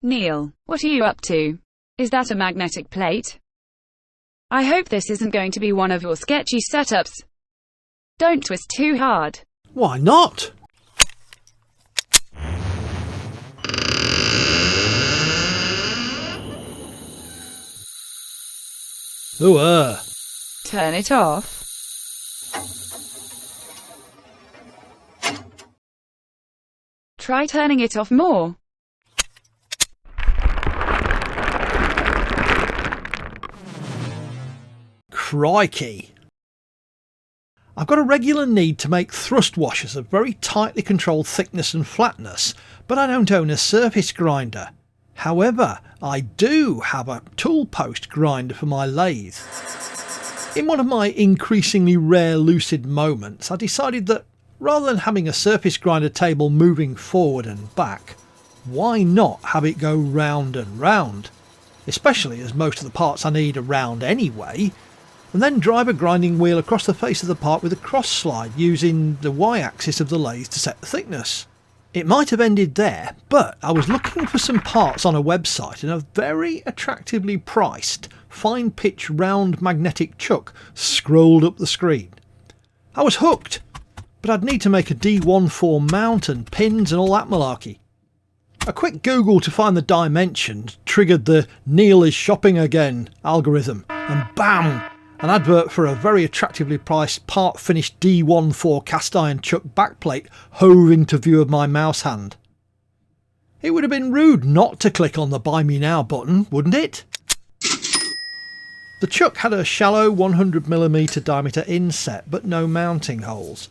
Neil, what are you up to? Is that a magnetic plate? I hope this isn't going to be one of your sketchy setups. Don't twist too hard. Why not? Ooh, Turn it off. Try turning it off more. Crikey. I've got a regular need to make thrust washers of very tightly controlled thickness and flatness, but I don't own a surface grinder. However, I do have a toolpost grinder for my lathe. In one of my increasingly rare lucid moments, I decided that rather than having a surface grinder table moving forward and back, why not have it go round and round? Especially as most of the parts I need are round anyway, and then drive a grinding wheel across the face of the part with a cross slide using the y-axis of the lathe to set the thickness. It might have ended there, but I was looking for some parts on a website and a very attractively priced fine pitch round magnetic chuck scrolled up the screen. I was hooked, but I'd need to make a D14 mount and pins and all that malarkey. A quick Google to find the dimensions triggered the "Neil is shopping again" algorithm, and bam! An advert for a very attractively priced part finished D14 cast iron chuck backplate hove into view of my mouse hand. It would have been rude not to click on the Buy Me Now button, wouldn't it? The chuck had a shallow 100mm diameter inset but no mounting holes.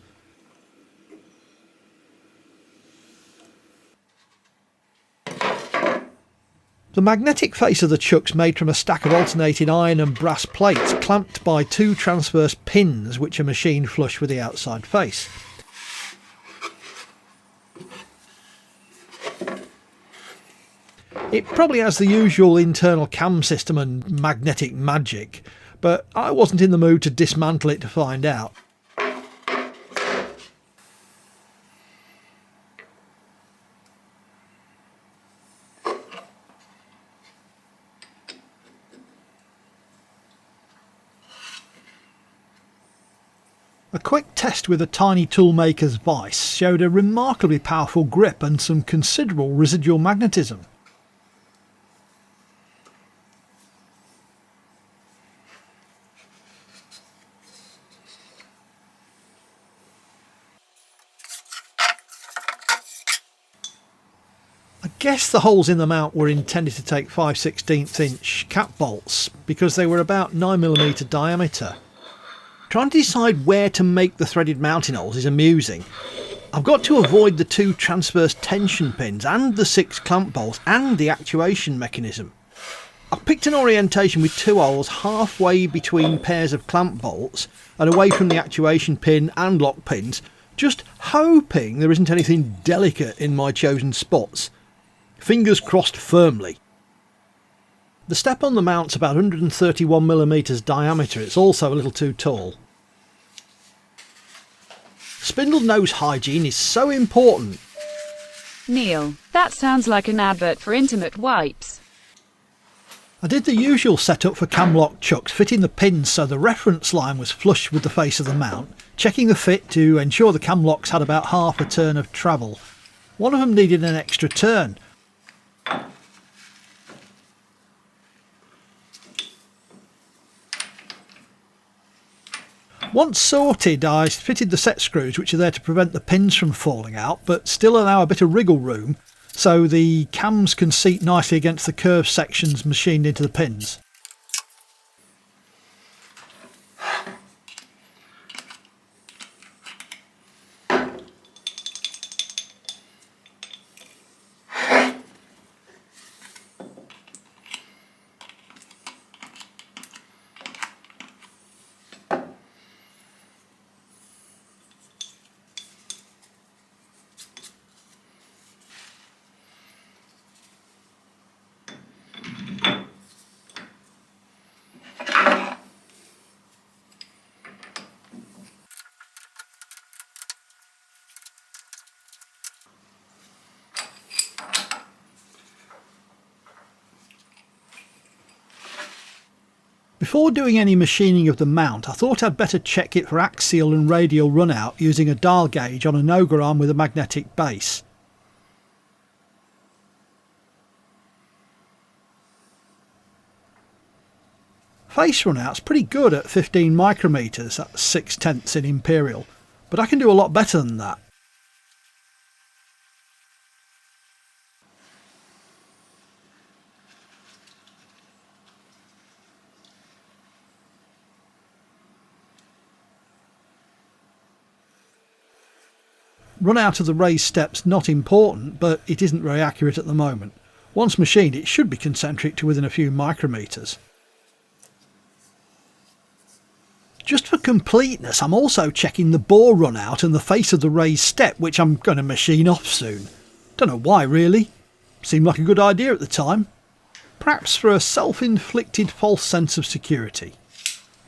The magnetic face of the chuck's made from a stack of alternating iron and brass plates clamped by two transverse pins which are machined flush with the outside face. It probably has the usual internal cam system and magnetic magic, but I wasn't in the mood to dismantle it to find out. A quick test with a tiny toolmaker's vise showed a remarkably powerful grip and some considerable residual magnetism. I guess the holes in the mount were intended to take 5/16 inch cap bolts because they were about 9mm diameter. Trying to decide where to make the threaded mounting holes is amusing. I've got to avoid the two transverse tension pins and the 6 clamp bolts and the actuation mechanism. I've picked an orientation with 2 holes halfway between pairs of clamp bolts and away from the actuation pin and lock pins, just hoping there isn't anything delicate in my chosen spots. Fingers crossed firmly. The step on the mount's about 131mm diameter, it's also a little too tall. Spindle knows hygiene is so important. Neil, that sounds like an advert for intimate wipes. I did the usual setup for camlock chucks, fitting the pins so the reference line was flush with the face of the mount, checking the fit to ensure the camlocks had about half a turn of travel. One of them needed an extra turn. Once sorted, I fitted the set screws which are there to prevent the pins from falling out but still allow a bit of wriggle room so the cams can seat nicely against the curved sections machined into the pins. Before doing any machining of the mount, I thought I'd better check it for axial and radial runout using a dial gauge on an auger arm with a magnetic base. Face runout's pretty good at 15 micrometers, that's 6/10 in imperial, but I can do a lot better than that. Runout of the raised step's not important, but it isn't very accurate at the moment. Once machined, it should be concentric to within a few micrometers. Just for completeness, I'm also checking the bore runout and the face of the raised step, which I'm going to machine off soon. Don't know why really. Seemed like a good idea at the time. Perhaps for a self-inflicted false sense of security.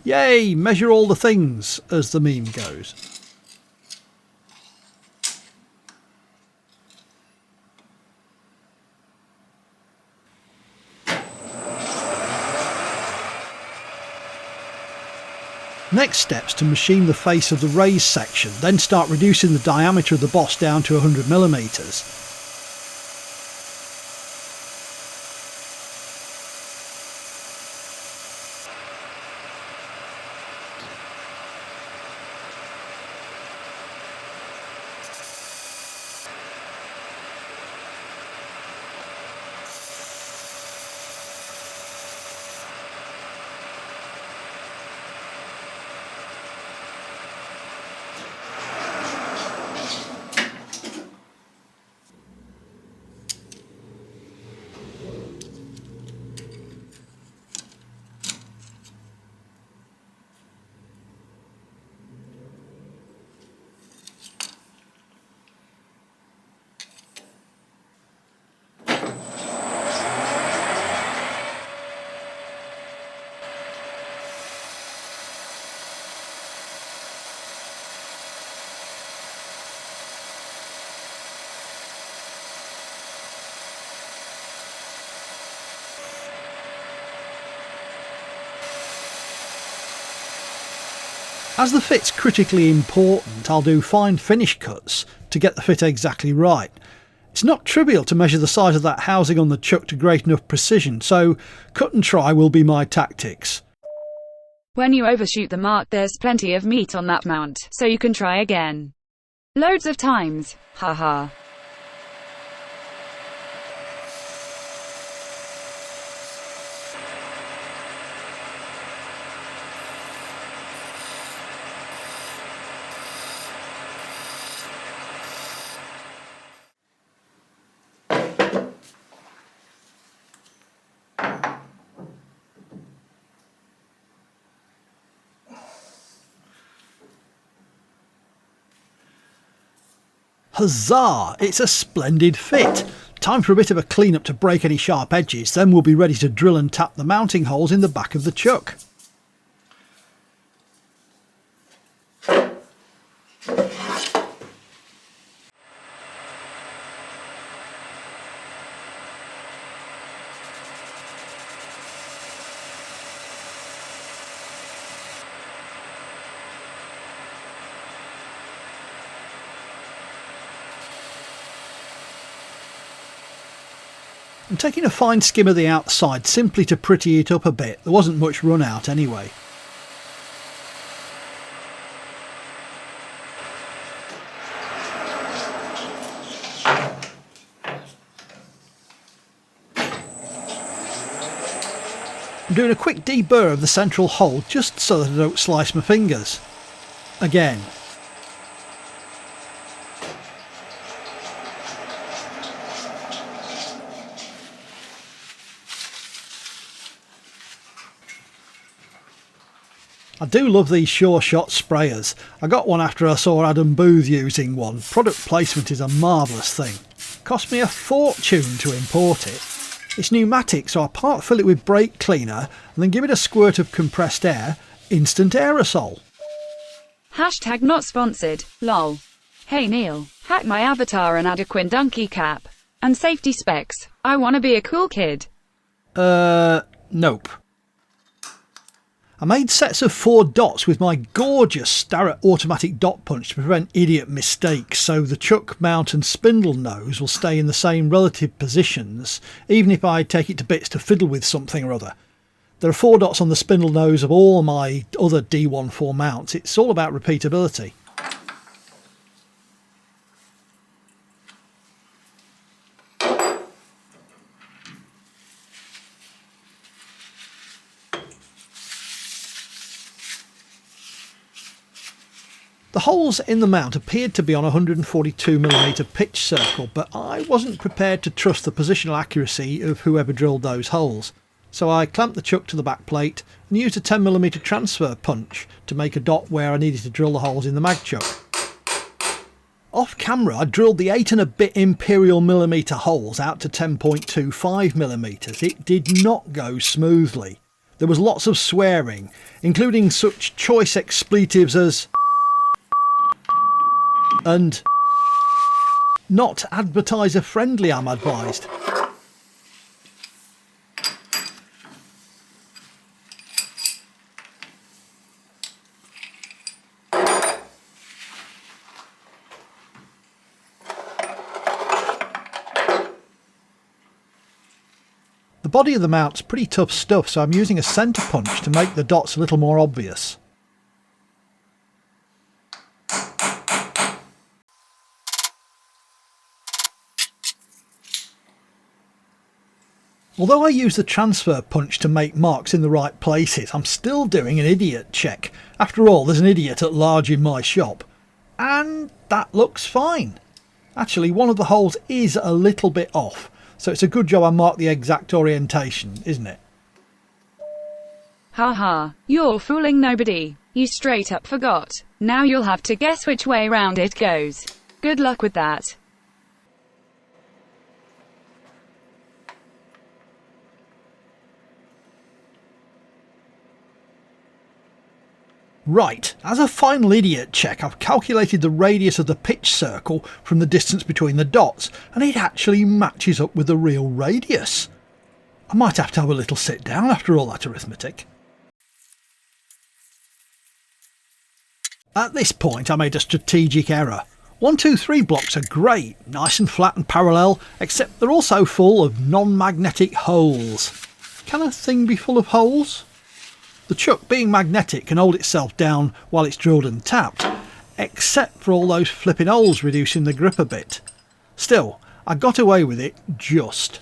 Yay, measure all the things, as the meme goes. Next step's to machine the face of the raised section, then start reducing the diameter of the boss down to 100mm. As the fit's critically important, I'll do fine finish cuts to get the fit exactly right. It's not trivial to measure the size of that housing on the chuck to great enough precision, so cut and try will be my tactics. When you overshoot the mark, there's plenty of meat on that mount, so you can try again. Loads of times, haha. Huzzah! It's a splendid fit! Time for a bit of a clean up to break any sharp edges, then we'll be ready to drill and tap the mounting holes in the back of the chuck. I'm taking a fine skim of the outside simply to pretty it up a bit. There wasn't much run out anyway. I'm doing a quick deburr of the central hole just so that I don't slice my fingers. Again. I do love these Sure Shot sprayers. I got one after I saw Adam Booth using one. Product placement is a marvellous thing. Cost me a fortune to import it. It's pneumatic, so I part fill it with brake cleaner and then give it a squirt of compressed air, instant aerosol. Hashtag not sponsored, lol. Hey Neil, hack my avatar and add a Quindunky cap. And safety specs. I wanna be a cool kid. Nope. I made sets of 4 dots with my gorgeous Starrett automatic dot punch to prevent idiot mistakes, so the chuck, mount and spindle nose will stay in the same relative positions even if I take it to bits to fiddle with something or other. There are 4 dots on the spindle nose of all my other D14 mounts. It's all about repeatability. The holes in the mount appeared to be on a 142mm pitch circle, but I wasn't prepared to trust the positional accuracy of whoever drilled those holes. So I clamped the chuck to the back plate and used a 10mm transfer punch to make a dot where I needed to drill the holes in the mag chuck. Off camera I drilled the 8 and a bit imperial millimetre holes out to 10.25mm. It did not go smoothly. There was lots of swearing, including such choice expletives as and not advertiser friendly, I'm advised. The body of the mount's pretty tough stuff, so I'm using a centre punch to make the dots a little more obvious. Although I use the transfer punch to make marks in the right places, I'm still doing an idiot check. After all, there's an idiot at large in my shop. And that looks fine. Actually, one of the holes is a little bit off, so it's a good job I marked the exact orientation, isn't it? Haha, you're fooling nobody. You straight up forgot. Now you'll have to guess which way round it goes. Good luck with that. Right, as a final idiot check, I've calculated the radius of the pitch circle from the distance between the dots, and it actually matches up with the real radius. I might have to have a little sit down after all that arithmetic. At this point I made a strategic error. 1, 2, 3 blocks are great, nice and flat and parallel, except they're also full of non-magnetic holes. Can a thing be full of holes? The chuck, being magnetic, can hold itself down while it's drilled and tapped, except for all those flipping holes reducing the grip a bit. Still, I got away with it just.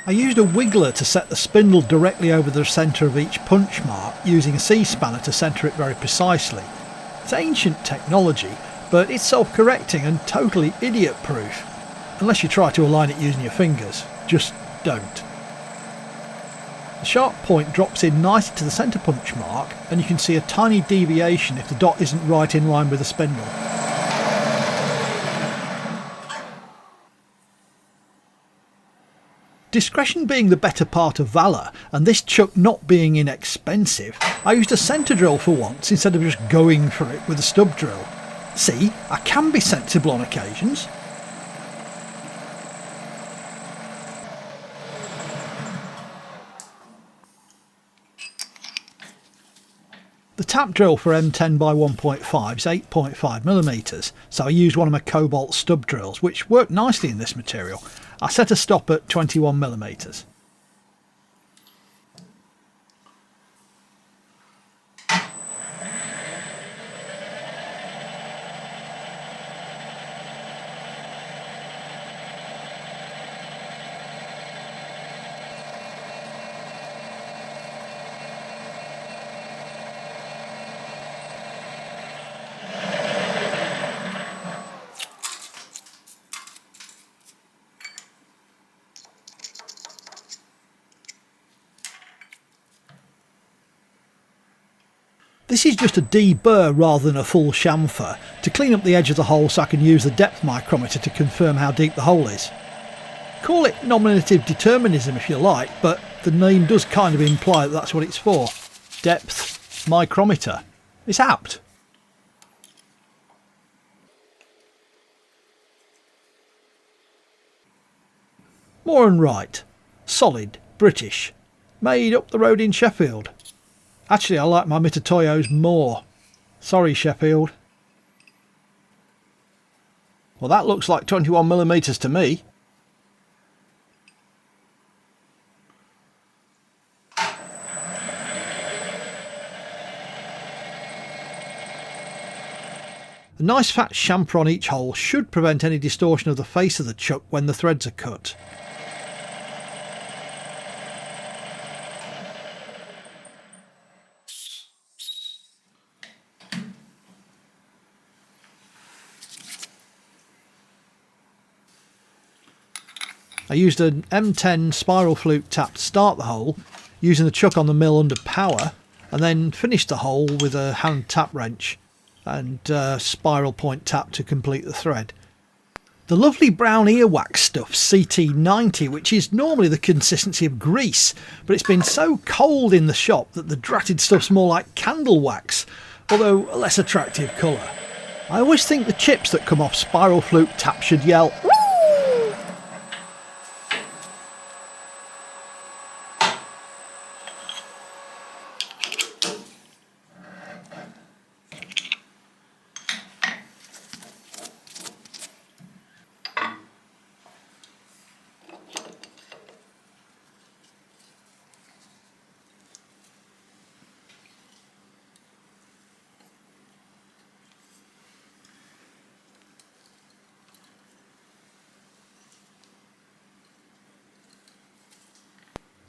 I used a wiggler to set the spindle directly over the centre of each punch mark, using a C-spanner to centre it very precisely. It's ancient technology, but it's self-correcting and totally idiot-proof. Unless you try to align it using your fingers. Just don't. The sharp point drops in nicely to the centre punch mark, and you can see a tiny deviation if the dot isn't right in line with the spindle. Discretion being the better part of valour, and this chuck not being inexpensive, I used a centre drill for once instead of just going for it with a stub drill. See, I can be sensible on occasions. The tap drill for M10 by 1.5 is 8.5mm, so I used one of my Cobalt stub drills, which worked nicely in this material. I set a stop at 21mm. This is just a deburr rather than a full chamfer, to clean up the edge of the hole so I can use the depth micrometer to confirm how deep the hole is. Call it nominative determinism if you like, but the name does kind of imply that that's what it's for. Depth micrometer. It's apt. Moore and Wright. Solid, British. Made up the road in Sheffield. Actually, I like my Mitutoyos more. Sorry, Sheffield. Well, that looks like 21mm to me. A nice fat chamfer on each hole should prevent any distortion of the face of the chuck when the threads are cut. I used an M10 spiral fluke tap to start the hole, using the chuck on the mill under power, and then finished the hole with a hand tap wrench and spiral point tap to complete the thread. The lovely brown earwax stuff, CT90, which is normally the consistency of grease, but it's been so cold in the shop that the dratted stuff's more like candle wax, although a less attractive colour. I always think the chips that come off spiral fluke tap should yell "Woo!"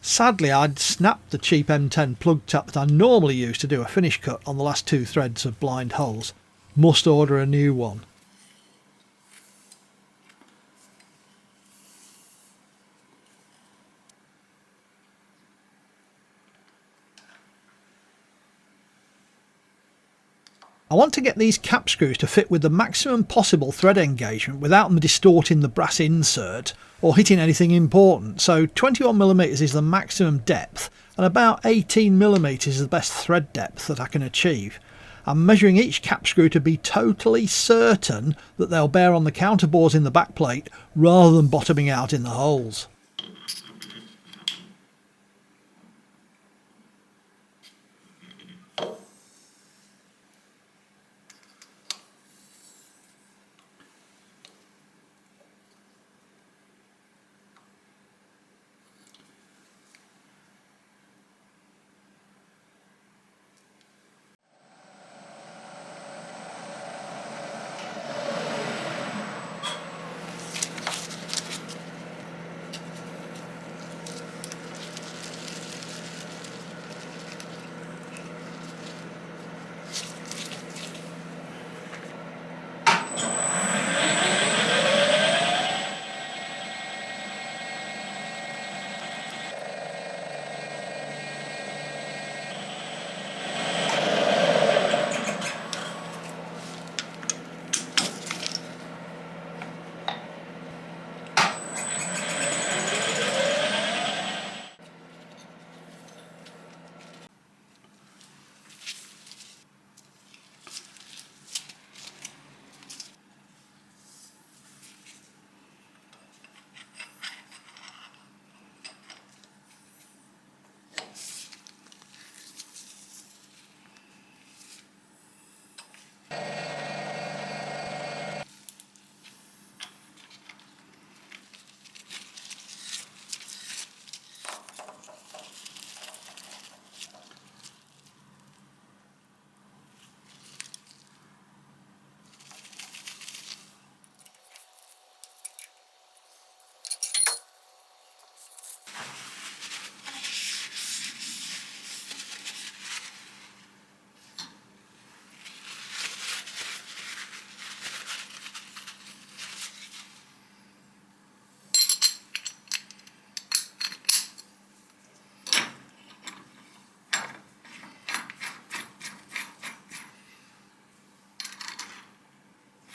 Sadly, I'd snapped the cheap M10 plug tap that I normally use to do a finish cut on the last two threads of blind holes. Must order a new one. I want to get these cap screws to fit with the maximum possible thread engagement without them distorting the brass insert or hitting anything important, so 21mm is the maximum depth and about 18mm is the best thread depth that I can achieve. I'm measuring each cap screw to be totally certain that they'll bear on the counterbores in the backplate rather than bottoming out in the holes.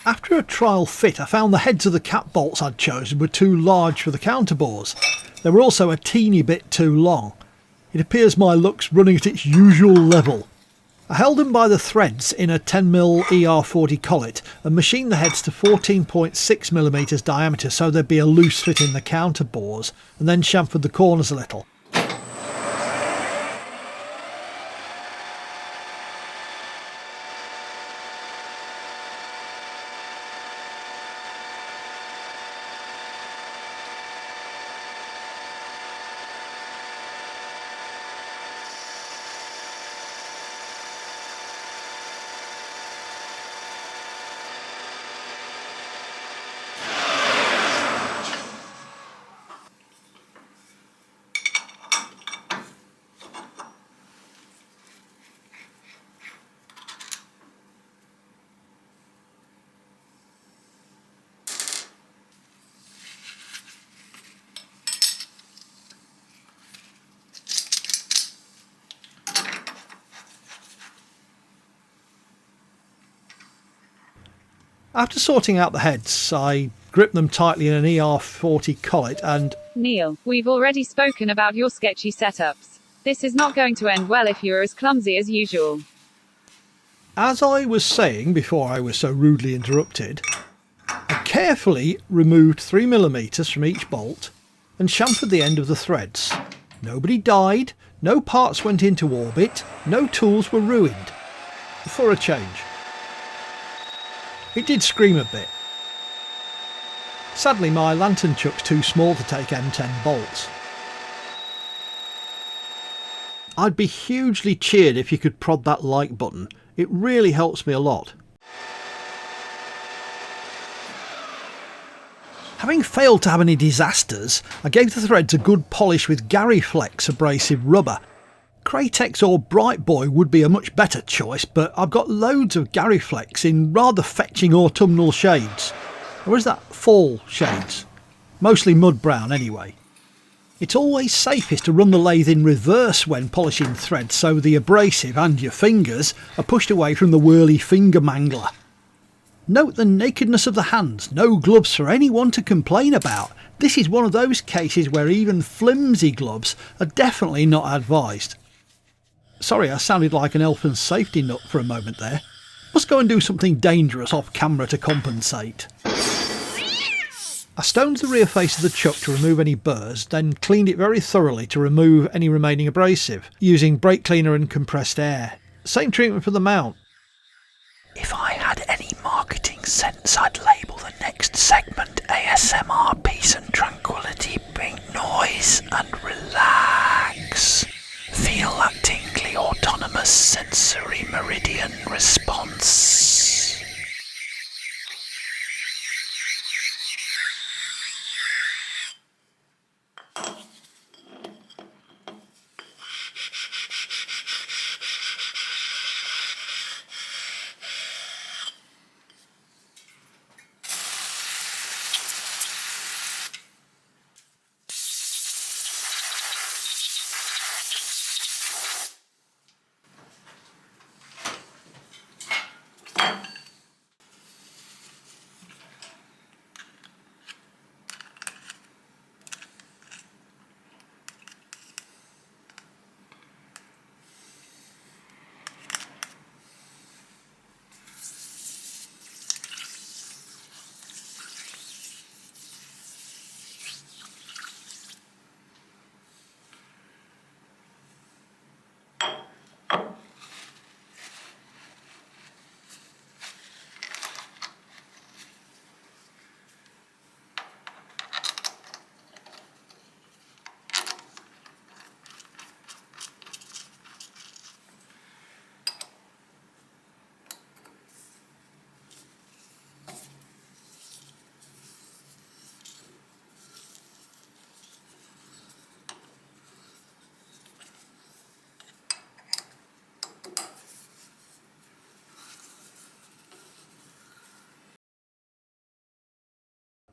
After a trial fit, I found the heads of the cap bolts I'd chosen were too large for the counterbores. They were also a teeny bit too long. It appears my luck's running at its usual level. I held them by the threads in a 10mm ER40 collet and machined the heads to 14.6mm diameter so there'd be a loose fit in the counterbores, and then chamfered the corners a little. After sorting out the heads, I gripped them tightly in an ER40 collet and... Neil, we've already spoken about your sketchy setups. This is not going to end well if you're as clumsy as usual. As I was saying before I was so rudely interrupted, I carefully removed 3mm from each bolt and chamfered the end of the threads. Nobody died, no parts went into orbit, no tools were ruined. For a change. It did scream a bit. Sadly, my lantern chuck's too small to take M10 bolts. I'd be hugely cheered if you could prod that like button. It really helps me a lot. Having failed to have any disasters, I gave the threads a good polish with Gary Flex abrasive rubber. Kratex or Bright Boy would be a much better choice, but I've got loads of Gary Flex in rather fetching autumnal shades. Or is that fall shades? Mostly mud brown anyway. It's always safest to run the lathe in reverse when polishing threads so the abrasive and your fingers are pushed away from the whirly finger mangler. Note the nakedness of the hands, no gloves for anyone to complain about. This is one of those cases where even flimsy gloves are definitely not advised. Sorry, I sounded like an elfin safety nut for a moment there. Must go and do something dangerous off camera to compensate. I stoned the rear face of the chuck to remove any burrs, then cleaned it very thoroughly to remove any remaining abrasive, using brake cleaner and compressed air. Same treatment for the mount. If I had any marketing sense, I'd label the next segment ASMR Peace and Tranquility, bring noise and relax. Feel that tingly autonomous sensory meridian response.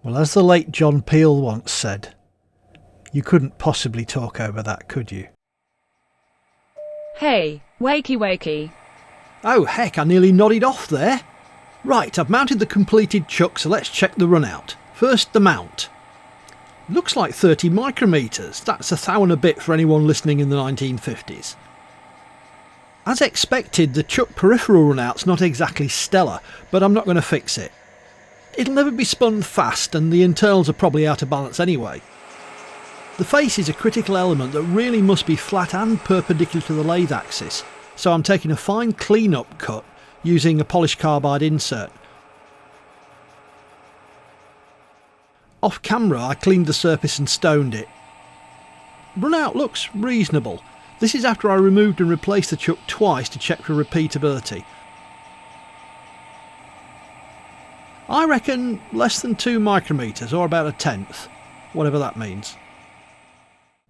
Well, as the late John Peel once said, you couldn't possibly talk over that, could you? Hey, wakey wakey. Oh heck, I nearly nodded off there. Right, I've mounted the completed chuck, so let's check the runout. First, the mount. Looks like 30 micrometers. That's a thou and a bit for anyone listening in the 1950s. As expected, the chuck peripheral runout's not exactly stellar, but I'm not going to fix it. It'll never be spun fast, and the internals are probably out of balance anyway. The face is a critical element that really must be flat and perpendicular to the lathe axis, so I'm taking a fine clean-up cut using a polished carbide insert. Off camera I cleaned the surface and stoned it. Runout looks reasonable. This is after I removed and replaced the chuck twice to check for repeatability. I reckon less than 2 micrometers, or about a tenth, whatever that means.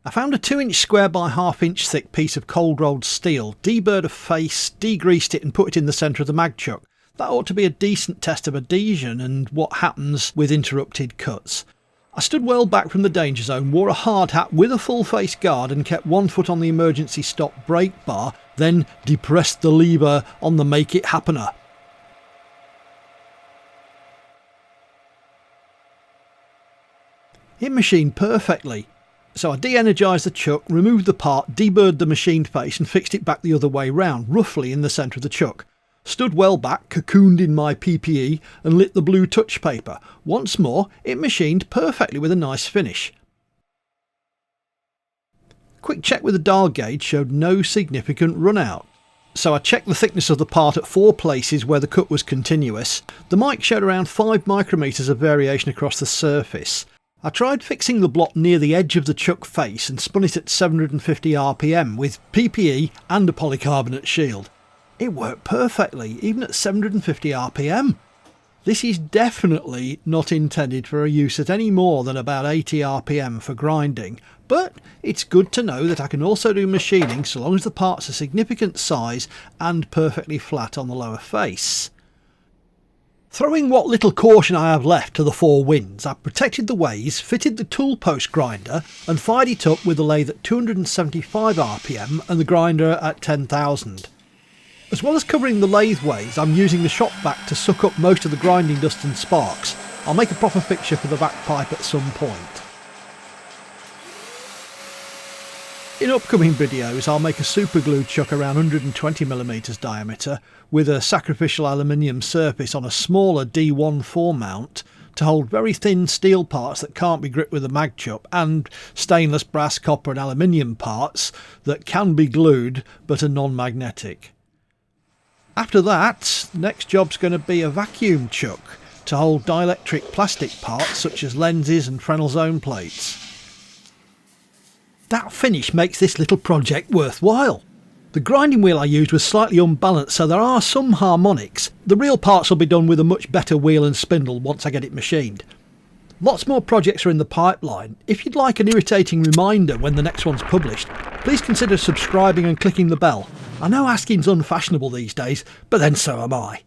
I found a 2-inch square by 1/2 inch thick piece of cold rolled steel, deburred a face, degreased it and put it in the centre of the mag chuck. That ought to be a decent test of adhesion and what happens with interrupted cuts. I stood well back from the danger zone, wore a hard hat with a full face guard and kept one foot on the emergency stop brake bar, then depressed the lever on the make it happener. It machined perfectly. So I de-energised the chuck, removed the part, deburred the machined face and fixed it back the other way round, roughly in the centre of the chuck. Stood well back, cocooned in my PPE and lit the blue touch paper. Once more, it machined perfectly with a nice finish. Quick check with the dial gauge showed no significant runout. So I checked the thickness of the part at 4 places where the cut was continuous. The mic showed around 5 micrometers of variation across the surface. I tried fixing the block near the edge of the chuck face and spun it at 750 RPM with PPE and a polycarbonate shield. It worked perfectly, even at 750 RPM. This is definitely not intended for a use at any more than about 80 RPM for grinding, but it's good to know that I can also do machining so long as the part's a significant size and perfectly flat on the lower face. Throwing what little caution I have left to the 4 winds, I protected the ways, fitted the toolpost grinder and fired it up with the lathe at 275 RPM and the grinder at 10,000. As well as covering the lathe ways, I'm using the shop-vac to suck up most of the grinding dust and sparks. I'll make a proper fixture for the vac pipe at some point. In upcoming videos I'll make a super glue chuck around 120mm diameter with a sacrificial aluminium surface on a smaller D14 mount to hold very thin steel parts that can't be gripped with a mag chuck and stainless, brass, copper and aluminium parts that can be glued but are non-magnetic. After that, next job's going to be a vacuum chuck to hold dielectric plastic parts such as lenses and Fresnel zone plates. That finish makes this little project worthwhile. The grinding wheel I used was slightly unbalanced, so there are some harmonics. The real parts will be done with a much better wheel and spindle once I get it machined. Lots more projects are in the pipeline. If you'd like an irritating reminder when the next one's published, please consider subscribing and clicking the bell. I know asking's unfashionable these days, but then so am I.